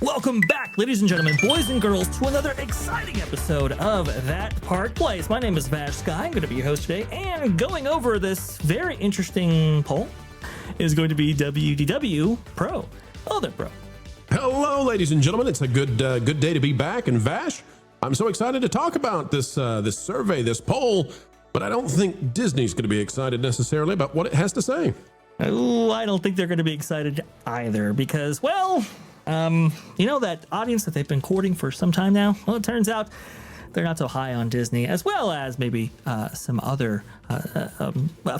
Welcome back, ladies and gentlemen, boys and girls, to another exciting episode of That Part Plays. My name is Vash Sky. I'm going to be your host today, and going over this very interesting poll is going to be WDW Pro. Hello there, Pro. Hello, ladies and gentlemen. It's a good day to be back. And Vash, I'm so excited to talk about this survey, this poll, but I don't think Disney's going to be excited necessarily about what it has to say. Oh, I don't think they're going to be excited either because, well, you know that audience that they've been courting for some time now? Well, it turns out they're not so high on Disney, as well as maybe some other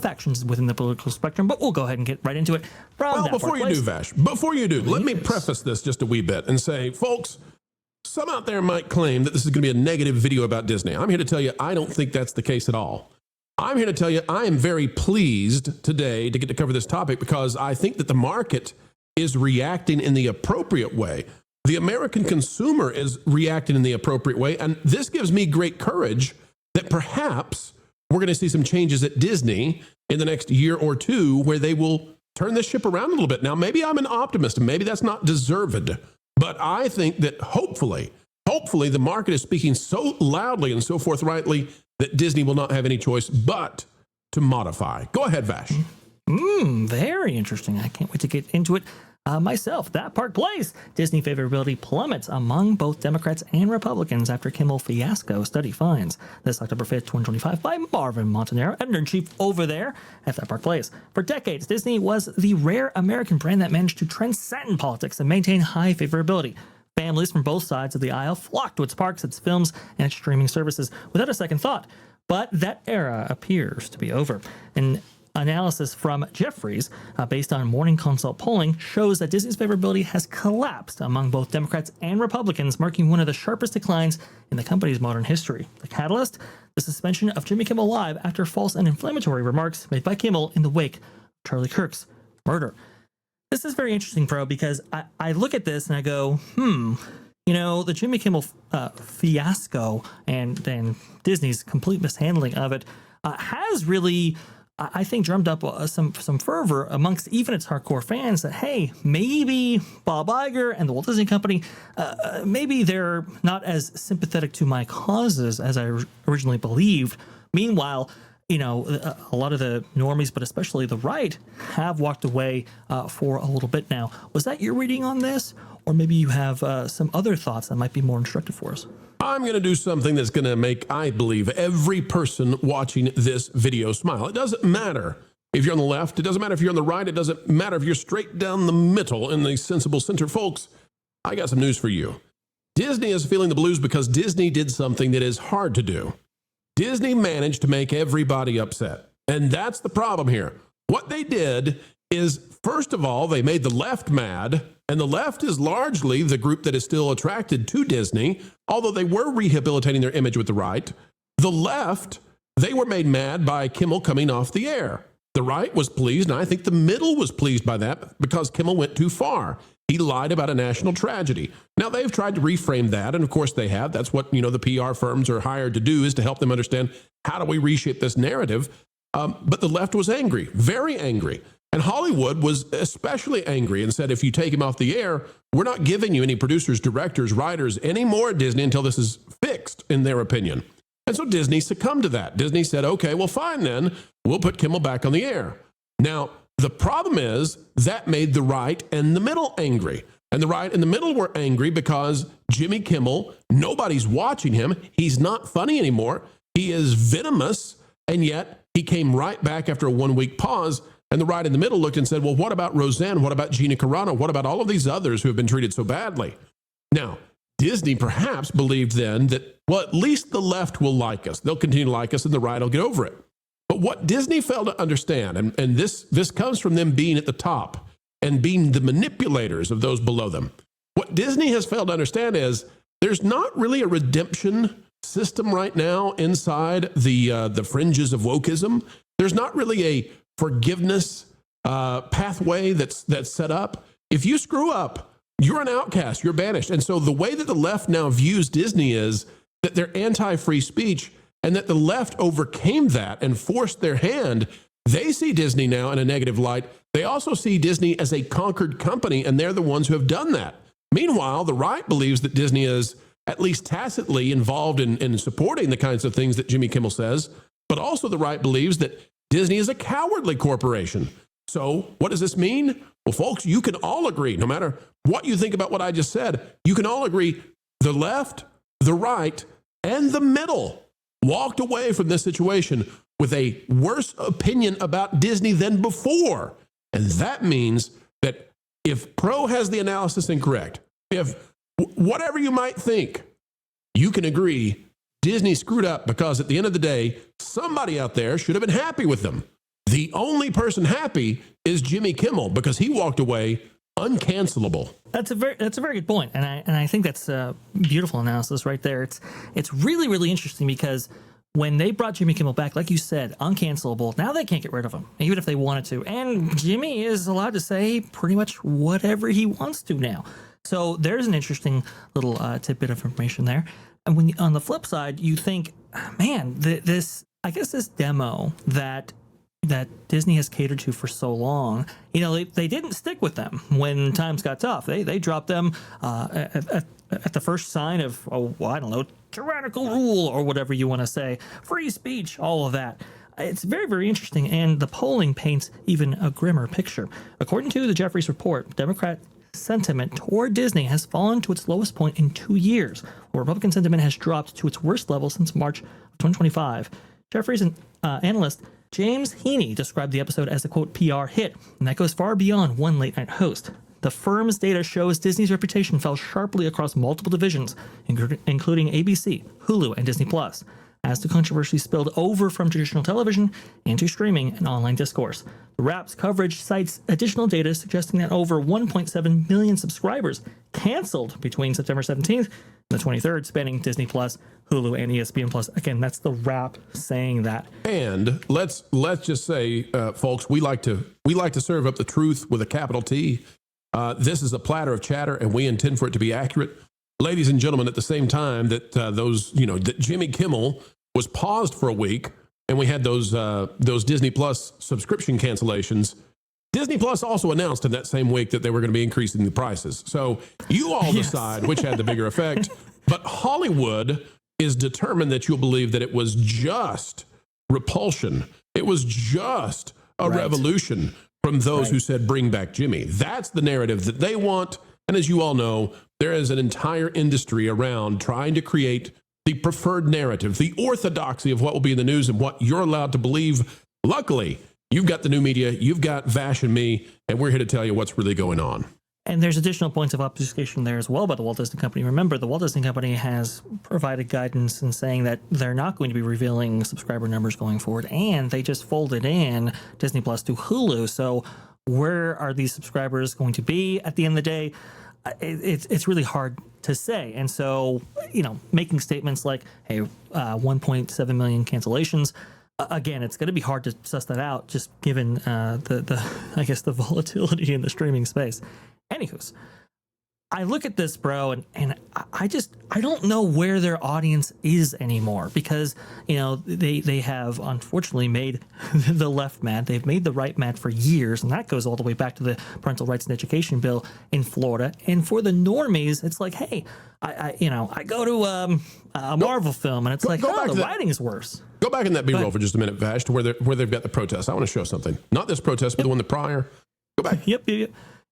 factions within the political spectrum, but we'll go ahead and get right into it. Well, before you do, Vash, let me preface this just a wee bit and say, folks, some out there might claim that this is going to be a negative video about Disney. I'm here to tell you, I don't think that's the case at all. I'm here to tell you, I am very pleased today to get to cover this topic because I think that the market is reacting in the appropriate way. The American consumer is reacting in the appropriate way. And this gives me great courage that perhaps we're going to see some changes at Disney in the next year or two where they will turn this ship around a little bit. Now, maybe I'm an optimist and maybe that's not deserved, but I think that hopefully the market is speaking so loudly and so forthrightly that Disney will not have any choice but to modify. Go ahead, Vash. Very interesting. I can't wait to get into it myself. That Part Plays. Disney favorability plummets among both Democrats and Republicans after Kimmel fiasco, study finds. This October 5th, 2025 by Marvin Montanaro, editor-in-chief over there at That Part Plays. For decades, Disney was the rare American brand that managed to transcend politics and maintain high favorability. Families from both sides of the aisle flocked to its parks, its films, and its streaming services without a second thought. But that era appears to be over. And analysis from Jeffries, based on Morning Consult polling, shows that Disney's favorability has collapsed among both Democrats and Republicans, marking one of the sharpest declines in the company's modern history. The catalyst? The suspension of Jimmy Kimmel Live after false and inflammatory remarks made by Kimmel in the wake of Charlie Kirk's murder. This is very interesting, Pro, because I look at this and I go, you know, the Jimmy Kimmel fiasco and Disney's complete mishandling of it has really, I think, drummed up some fervor amongst even its hardcore fans that, hey, maybe Bob Iger and the Walt Disney Company, maybe they're not as sympathetic to my causes as I originally believed. Meanwhile, you know, a lot of the normies, but especially the right, have walked away for a little bit now. Was that your reading on this? Or maybe you have some other thoughts that might be more instructive for us? I'm going to do something that's going to make, I believe, every person watching this video smile. It doesn't matter if you're on the left. It doesn't matter if you're on the right. It doesn't matter if you're straight down the middle in the sensible center. Folks, I got some news for you. Disney is feeling the blues because Disney did something that is hard to do. Disney managed to make everybody upset. And that's the problem here. What they did is, first of all, they made the left mad. And the left is largely the group that is still attracted to Disney, although they were rehabilitating their image with the right. The left, they were made mad by Kimmel coming off the air. The right was pleased, and I think the middle was pleased by that because Kimmel went too far. He lied about a national tragedy. Now, they've tried to reframe that, and of course they have. That's what, you know, the PR firms are hired to do, is to help them understand how do we reshape this narrative. But the left was angry, very angry. And Hollywood was especially angry and said, if you take him off the air, we're not giving you any producers, directors, writers, any more at Disney until this is fixed, in their opinion. And so Disney succumbed to that. Disney said, okay, well, fine then. We'll put Kimmel back on the air. Now, the problem is that made the right and the middle angry. And the right and the middle were angry because Jimmy Kimmel, nobody's watching him. He's not funny anymore. He is venomous. And yet he came right back after a 1-week pause. And the right in the middle looked and said, well, what about Roseanne? What about Gina Carano? What about all of these others who have been treated so badly? Now, Disney perhaps believed then that, well, at least the left will like us. They'll continue to like us and the right will get over it. But what Disney failed to understand, and this comes from them being at the top and being the manipulators of those below them. What Disney has failed to understand is there's not really a redemption system right now inside the fringes of wokeism. There's not really a forgiveness pathway that's set up. If you screw up, you're an outcast, you're banished. And so the way that the left now views Disney is that they're anti-free speech, and that the left overcame that and forced their hand. They see Disney now in a negative light. They also see Disney as a conquered company, and they're the ones who have done that. Meanwhile, the right believes that Disney is at least tacitly involved in supporting the kinds of things that Jimmy Kimmel says, but also the right believes that Disney is a cowardly corporation. So what does this mean? Well, folks, you can all agree, no matter what you think about what I just said, you can all agree the left, the right, and the middle walked away from this situation with a worse opinion about Disney than before. And that means that if Pro has the analysis incorrect, if whatever you might think, you can agree Disney screwed up because at the end of the day, somebody out there should have been happy with them. The only person happy is Jimmy Kimmel because he walked away uncancelable. That's a very good point, and I think that's a beautiful analysis right there. It's really, really interesting because when they brought Jimmy Kimmel back, like you said, uncancelable, now they can't get rid of him, even if they wanted to. And Jimmy is allowed to say pretty much whatever he wants to now. So there's an interesting little tidbit of information there. And when on the flip side, you think, man, this demo that Disney has catered to for so long, they didn't stick with them when times got tough. They dropped them at the first sign of, I don't know, tyrannical rule or whatever you want to say, free speech, all of that. It's very, very interesting, and the polling paints even a grimmer picture. According to the Jeffries report, Democrat sentiment toward Disney has fallen to its lowest point in 2 years, while Republican sentiment has dropped to its worst level since March of 2025. Jeffries analyst James Heaney described the episode as a, quote, PR hit, and that goes far beyond one late-night host. The firm's data shows Disney's reputation fell sharply across multiple divisions, including ABC, Hulu, and Disney+, as the controversy spilled over from traditional television into streaming and online discourse. The Wrap's coverage cites additional data suggesting that over 1.7 million subscribers canceled between September 17th and the 23rd, spanning Disney+, Hulu, and ESPN+. Again, that's the Wrap saying that. And let's just say, folks, we like to serve up the truth with a capital T. This is a platter of chatter, and we intend for it to be accurate. Ladies and gentlemen, at the same time that that Jimmy Kimmel was paused for a week, and we had those Disney Plus subscription cancellations, Disney Plus also announced in that same week that they were going to be increasing the prices. So you all decide which had the bigger effect. But Hollywood is determined that you'll believe that it was just repulsion. It was just a revolution from those who said, bring back Jimmy. That's the narrative that they want. And as you all know, there is an entire industry around trying to create the preferred narrative, the orthodoxy of what will be in the news and what you're allowed to believe. Luckily, you've got the new media, you've got Vash and me, and we're here to tell you what's really going on. And there's additional points of obfuscation there as well by the Walt Disney Company. Remember, the Walt Disney Company has provided guidance in saying that they're not going to be revealing subscriber numbers going forward, and they just folded in Disney Plus to Hulu. So where are these subscribers going to be at the end of the day? It's really hard to say. And so, making statements like, hey, 1.7 million cancellations, again, it's going to be hard to suss that out just given the volatility in the streaming space. Anywho's, I look at this, bro, and I don't know where their audience is anymore because, they have unfortunately made the left mad. They've made the right mad for years, and that goes all the way back to the Parental Rights and Education Bill in Florida. And for the normies, it's like, hey, I go to a Marvel film, and it's like, the writing is worse. Go back in that B-roll for just a minute, Vash, to where they've got the protest. I want to show something. Not this protest, but the one the prior. Go back. Yep.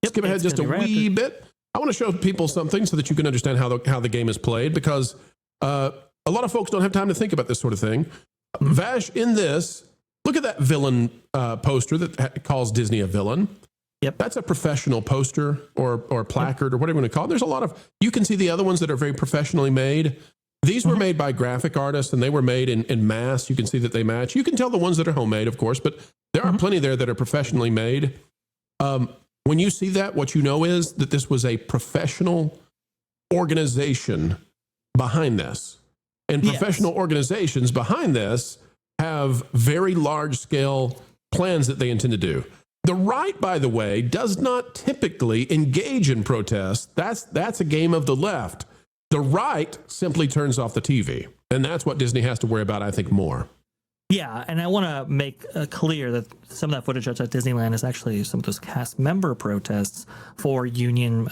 Skip ahead just a wee bit. I want to show people something so that you can understand how the game is played, because a lot of folks don't have time to think about this sort of thing. Vash, in this, look at that villain poster that calls Disney a villain. Yep. That's a professional poster or placard or whatever you want to call it. There's a lot of, you can see the other ones that are very professionally made. These were made by graphic artists, and they were made in mass. You can see that they match. You can tell the ones that are homemade, of course, but there are plenty there that are professionally made. When you see that, what you know is that this was a professional organization behind this. And professional organizations behind this have very large-scale plans that they intend to do. The right, by the way, does not typically engage in protests. That's a game of the left. The right simply turns off the TV. And that's what Disney has to worry about, I think, more. Yeah, and I want to make clear that some of that footage that's at Disneyland is actually some of those cast member protests for union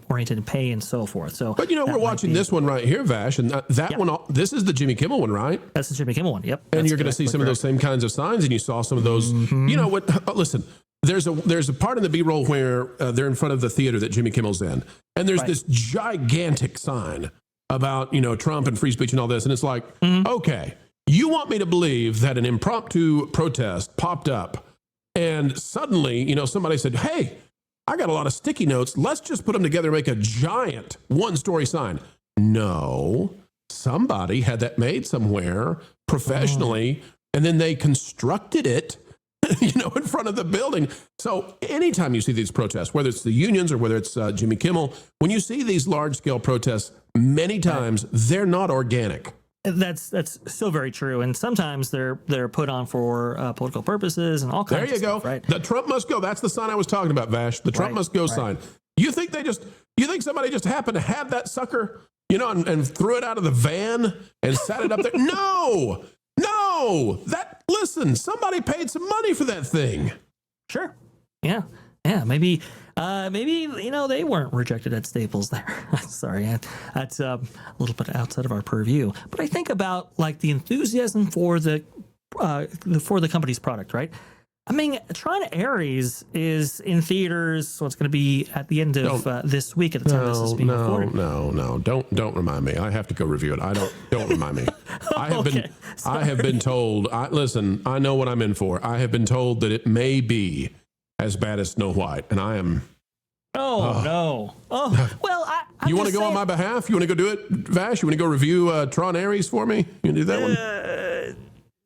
oriented pay and so forth. So, but we're watching this one right here, Vash, and that one. This is the Jimmy Kimmel one, right? That's the Jimmy Kimmel one. Yep. And you're going to see some of those same kinds of signs, and you saw some of those. Listen. There's a part in the B-roll where they're in front of the theater that Jimmy Kimmel's in, and there's this gigantic sign about Trump and free speech and all this, and it's like, okay. You want me to believe that an impromptu protest popped up and suddenly, somebody said, hey, I got a lot of sticky notes. Let's just put them together and make a giant one-story sign. No, somebody had that made somewhere professionally, and then they constructed it, in front of the building. So anytime you see these protests, whether it's the unions or whether it's Jimmy Kimmel, when you see these large-scale protests, many times they're not organic. That's so very true, and sometimes they're put on for political purposes and all kinds. There you of go. Stuff, right? The Trump must go. That's the sign I was talking about, Vash. The Trump must go sign. You think somebody just happened to have that sucker, and threw it out of the van and sat it up there? No. Listen, somebody paid some money for that thing. Sure. Yeah. Maybe they weren't rejected at Staples there. Sorry, that's a little bit outside of our purview. But I think about like the enthusiasm for the company's product, right? I mean, Tron Ares is in theaters, so it's going to be at the end of this week at the time this is being recorded. No, don't remind me. I have to go review it. Don't remind me. I have been told. Listen, I know what I'm in for. I have been told that it may be as bad as Snow White, and I am. No. Well, you want to go on my behalf? You want to go do it, Vash? You want to go review Tron Ares for me? You want to do that one?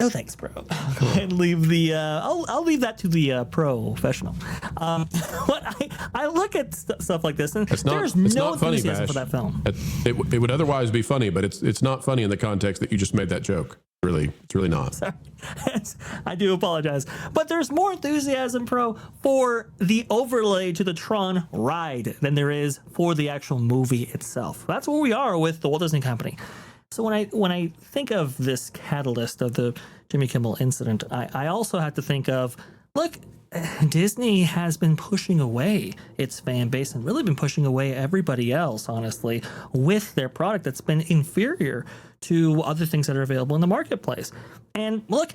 No thanks, bro. Go ahead and leave the. I'll leave that to the professional. But I look at stuff like this, and there's no enthusiasm for that film. It would otherwise be funny, but it's not funny in the context that you just made that joke. It's really not. Sorry. I do apologize. But there's more enthusiasm, for the overlay to the Tron ride than there is for the actual movie itself. That's where we are with the Walt Disney Company. So when I think of this catalyst of the Jimmy Kimmel incident, I also have to think of, look, Disney has been pushing away its fan base and really been pushing away everybody else, honestly, with their product that's been inferior to other things that are available in the marketplace. And look,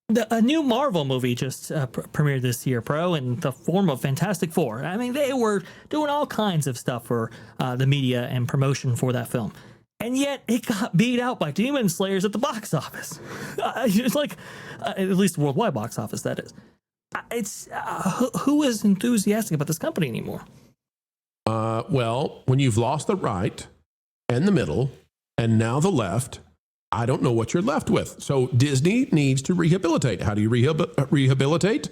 a new Marvel movie just premiered this year, in the form of Fantastic Four. I mean, they were doing all kinds of stuff for the media and promotion for that film. And yet it got beat out by Demon Slayers at the box office. It's like, at least worldwide box office, that is. It's who is enthusiastic about this company anymore? Well, when you've lost the right and the middle and now the left, I don't know what you're left with. So Disney needs to rehabilitate. How do you rehabilitate?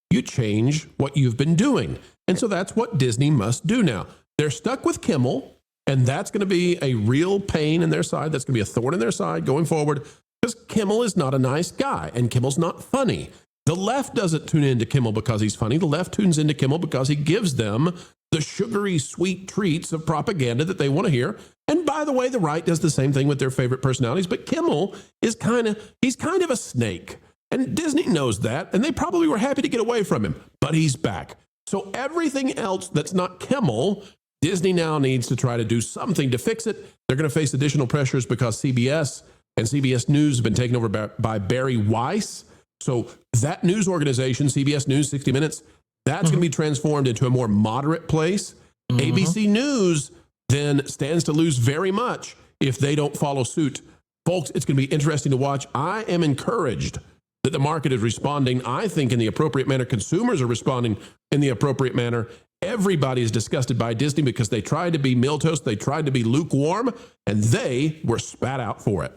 You change what you've been doing. And so that's what Disney must do now. They're stuck with Kimmel, and that's going to be a real pain in their side. That's going to be a thorn in their side going forward, because Kimmel is not a nice guy, and Kimmel's not funny. The left doesn't tune into Kimmel because he's funny. The left tunes into Kimmel because he gives them the sugary, sweet treats of propaganda that they want to hear. And by the way, the right does the same thing with their favorite personalities. But Kimmel is kind of a snake. And Disney knows that. And they probably were happy to get away from him. But he's back. So everything else that's not Kimmel, Disney now needs to try to do something to fix it. They're going to face additional pressures because CBS and CBS News have been taken over by Barry Weiss. So that news organization, CBS News, 60 Minutes, that's going to be transformed into a more moderate place. ABC News then stands to lose very much if they don't follow suit. Folks, it's going to be interesting to watch. I am encouraged that the market is responding, I think, in the appropriate manner. Consumers are responding in the appropriate manner. Everybody is disgusted by Disney because they tried to be milquetoast, they tried to be lukewarm, and they were spat out for it.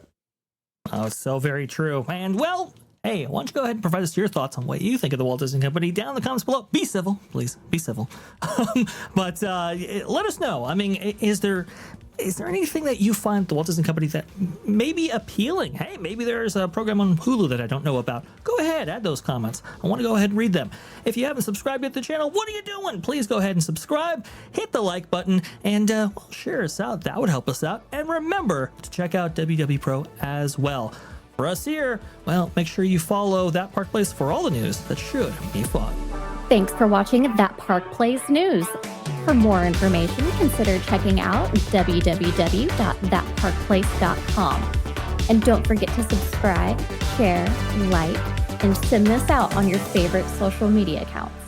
Oh, it's so very true. And well, hey, why don't you go ahead and provide us your thoughts on what you think of the Walt Disney Company down in the comments below. Be civil, please. Be civil. But let us know. I mean, is there anything that you find the Walt Disney Company that may be appealing? Hey, maybe there's a program on Hulu that I don't know about. Go ahead, add those comments. I want to go ahead and read them. If you haven't subscribed yet to the channel, what are you doing? Please go ahead and subscribe, hit the like button, and share us out. That would help us out. And remember to check out WW Pro as well. For us here, well, make sure you follow That Park Place for all the news that should be fun. Thanks for watching That Park Place News. For more information, consider checking out www.thatparkplace.com. And don't forget to subscribe, share, like, and send this out on your favorite social media accounts.